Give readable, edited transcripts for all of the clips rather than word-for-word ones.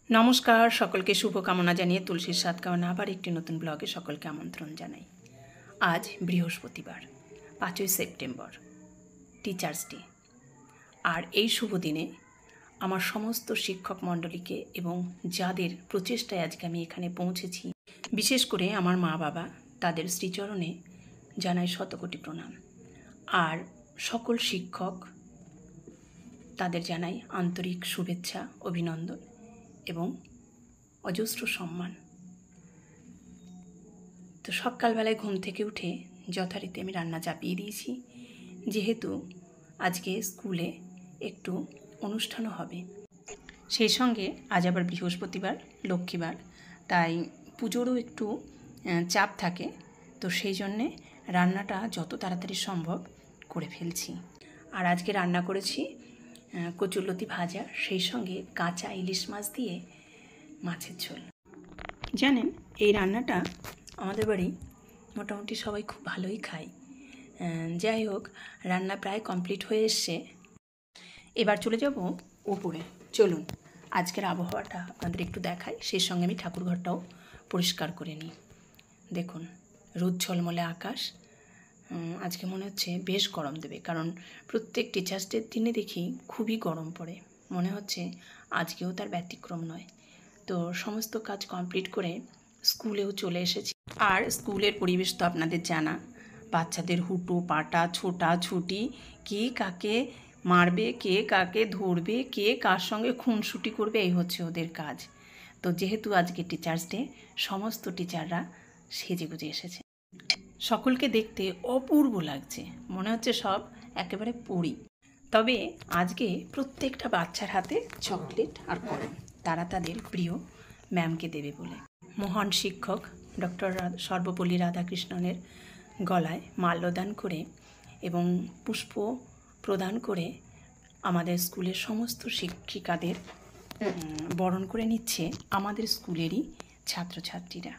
नमस्कार सकलके शुभकामना जानिए तुलसीर स्वाद खाওয়ানো आबार एक नतून ब्लगे सकलके आमंत्रण जानाई। आज बृहस्पतिवार 5 सेप्टेम्बर टीचार्स डे और এই शुभ दिने আমার समस्त शिक्षक मंडलीके एवं যাদের प्रचेष्टाय आज के एखाने पौঁছেছি विशेष करे আমার মা বাবা তাদের শ্রীচরণে জানাই শতকোটি প্রণাম और सकल शिक्षक তাদের জানাই आंतरिक शुभेच्छा अभिनंदन एवं अजस्र सम्मान। तो सकाल बेलाय घुम थेके उठे यथारीति आमि रान्ना चापिये दिएछि जेहेतु आज के स्कूले एकटू अनुष्ठानও হবে সেই সঙ্গে আজ আবার বৃহস্পতিবার লক্ষ্মীবার তাই পুজোরও একটু চাপ থাকে। তো সেই জন্যে রান্নাটা যত তাড়াতাড়ি সম্ভব করে ফেলছি। আর আজকে রান্না করেছি কচুরলতি ভাজা সেই সঙ্গে কাঁচা ইলিশ মাছ দিয়ে মাছের ঝোল। জানেন এই রান্নাটা আমাদের বাড়ি মোটামুটি সবাই খুব ভালোই খায়। যাই হোক রান্না প্রায় কমপ্লিট হয়ে এসছে, এবার চলে যাব উপরে। চলুন আজকের আবহাওয়াটা আপনাদের একটু দেখাই, সেই সঙ্গে আমি ঠাকুরঘরটাও পরিষ্কার করে নিই। দেখুন রোদ ঝলমলে আকাশ, আজকে মনে হচ্ছে বেশ গরম দেবে, কারণ প্রত্যেক টিচার্স ডের দিনে দেখি খুবই গরম পড়ে। মনে হচ্ছে আজকেও তার ব্যতিক্রম নয়। তো সমস্ত কাজ কমপ্লিট করে স্কুলেও চলে এসেছি। আর স্কুলের পরিবেশ তো আপনাদের জানা, বাচ্চাদের হুটো পাটা ছোটা ছুটি, কে কাকে মারবে, কে কাকে ধরবে, কে কার সঙ্গে খুনসুটি করবে, এই হচ্ছে ওদের কাজ। তো যেহেতু আজকে টিচার্স ডে সমস্ত টিচাররা সেজেগুজে এসেছে। সকলকে দেখতে অপূর্ব লাগছে, মনে হচ্ছে সব একেবারে পড়ি। তবে আজকে প্রত্যেকটা বাচ্চার হাতে চকলেট আর কলম, তারা তাদের প্রিয় ম্যামকে দেবে বলে। মহান শিক্ষক ডক্টর সর্বপল্লী রাধাকৃষ্ণনের গলায় মাল্যদান করে এবং পুষ্প প্রদান করে আমাদের স্কুলের সমস্ত শিক্ষিকাদের বরণ করে নিচ্ছে আমাদের স্কুলেরই ছাত্রছাত্রীরা।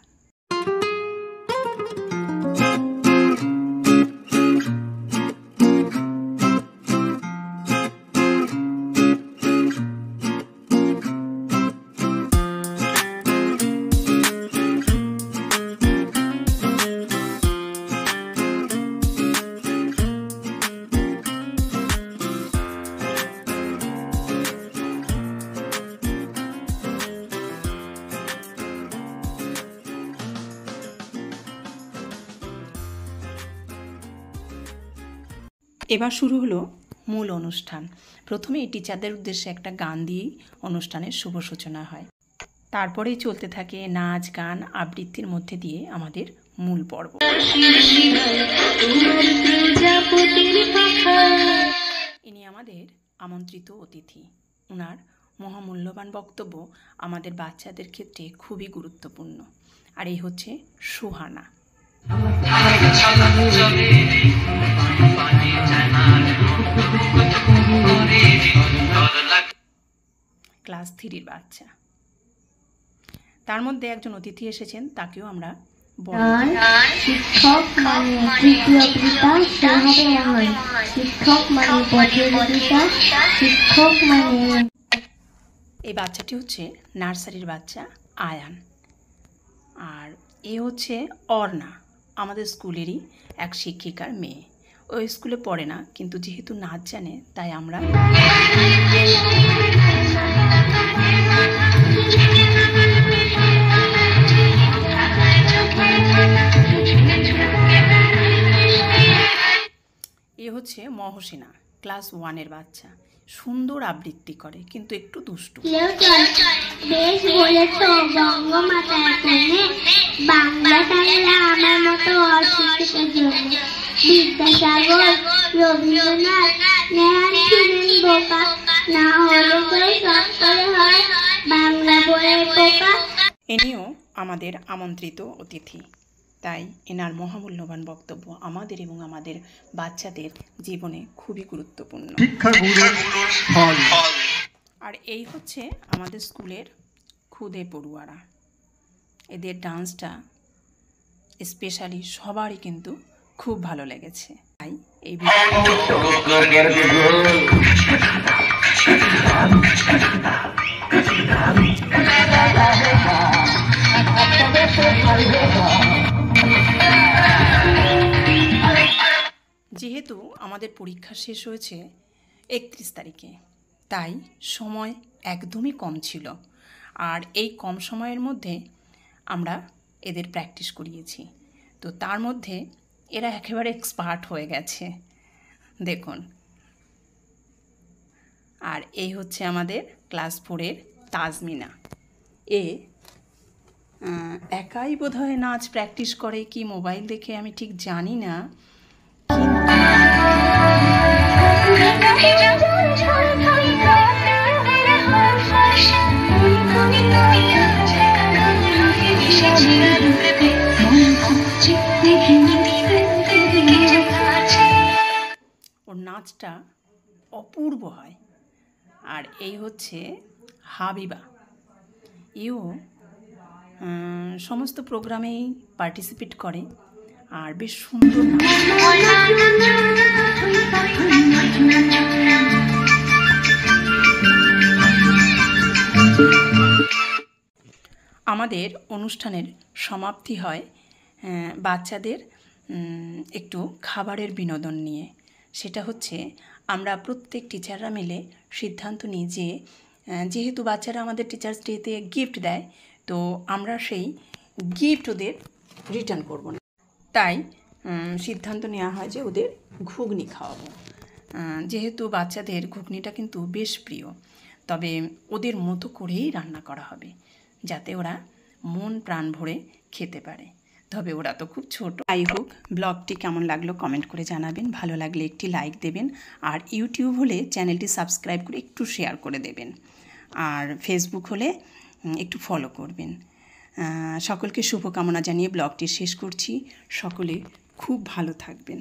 এবার শুরু হলো মূল অনুষ্ঠান। প্রথমে টিচারদের উদ্দেশ্যে একটা গান দিয়েই অনুষ্ঠানের শুভ সূচনা হয়, তারপরেই চলতে থাকে নাচ গান আবৃত্তির মধ্যে দিয়ে আমাদের মূল পর্ব। ইনি আমাদের আমন্ত্রিত অতিথি, ওনার মহামূল্যবান বক্তব্য আমাদের বাচ্চাদের ক্ষেত্রে খুবই গুরুত্বপূর্ণ। আর এই হচ্ছে সুহানা। ক্লাস 3-র বাচ্চা। তার মধ্যে একজন অতিথি এসেছেন, তাকেও আমরা শিক্ষক মানে তৃতীয় পিতা, শিক্ষক মানে প্রতিযোগিতা, শিক্ষক মানে। এই বাচ্চাটি হচ্ছে নার্সারির বাচ্চা আয়ান, আর এ হচ্ছে অর্ণা, আমাদের স্কুলেরই এক শিক্ষিকার মেয়ে। ওই স্কুলে পড়ে না, কিন্তু যেহেতু নাচ জানে তাই আমরা এ হচ্ছে মহসিনা, ক্লাস 1-এর বাচ্চা। সুন্দর আবৃত্তি করে কিন্তু একটু দুষ্টু। বেশ বলেছ বঙ্গমাতার জন্য, বাংলা টাংলা আমার মতো অশিক্ষিতের জন্য। বিদ্যাসাগর রবীন্দ্রনাথ নেহান ছিলেন বোকা, না হলে কেউ সব হয় বাংলা বইয়ের পোকা। ইনিও আমাদের আমন্ত্রিত অতিথি, তাই এনার মহামূল্যবান বক্তব্য আমাদের এবং আমাদের বাচ্চাদের জীবনে খুবই গুরুত্বপূর্ণ। আর এই হচ্ছে আমাদের স্কুলের খুদে পড়ুয়ারা। এদের ডান্সটা স্পেশালি সবারই কিন্তু খুব ভালো লেগেছে, তাই এই ভিডিও যেহেতু আমাদের পরীক্ষা শেষ হয়েছে 31 তারিখে, তাই সময় একদমই কম ছিল। আর এই কম সময়ের মধ্যে আমরা এদের প্র্যাকটিস করিয়েছি, তো তার মধ্যে এরা একেবারে এক্সপার্ট হয়ে গেছে দেখুন। আর এই হচ্ছে আমাদের ক্লাস 4-এর তাজমিনা। এ একাই বোধহয় নাচ প্র্যাকটিস করে কি মোবাইল দেখে আমি ঠিক জানি না, ওর নাচটা অপূর্ব হয়। আর এই হচ্ছে হাবিবা, এও সমস্ত প্রোগ্রামেই পার্টিসিপেট করে আর বেশ সুন্দর আমাদের অনুষ্ঠানের সমাপ্তি হয় বাচ্চাদের একটু খাবারের বিনোদন নিয়ে। সেটা হচ্ছে আমরা প্রত্যেক টিচাররা মিলে সিদ্ধান্ত নিই যে যেহেতু বাচ্চারা আমাদের টিচার্স ডেতে গিফট দেয়, তো আমরা সেই গিফট ওদের রিটার্ন করব না, তাই সিদ্ধান্ত নেওয়া হয় যে ওদের ঘুগনি খাওয়াবো। যেহেতু বাচ্চাদের ঘুগনিটা কিন্তু বেশ প্রিয়, তবে ওদের মতো করেই রান্না করা হবে যাতে ওরা মন প্রাণ ভরে খেতে পারে। তবে ওরা তো খুব ছোট। যাই হোক, ব্লগটি কেমন লাগলো কমেন্ট করে জানাবেন, ভালো লাগলে একটি লাইক দেবেন, আর ইউটিউব হলে চ্যানেলটি সাবস্ক্রাইব করে একটু শেয়ার করে দেবেন, আর ফেসবুক হলে একটু ফলো করবেন। সকলকে শুভকামনা জানিয়ে ব্লগটি শেষ করছি। সকলে খুব ভালো থাকবেন।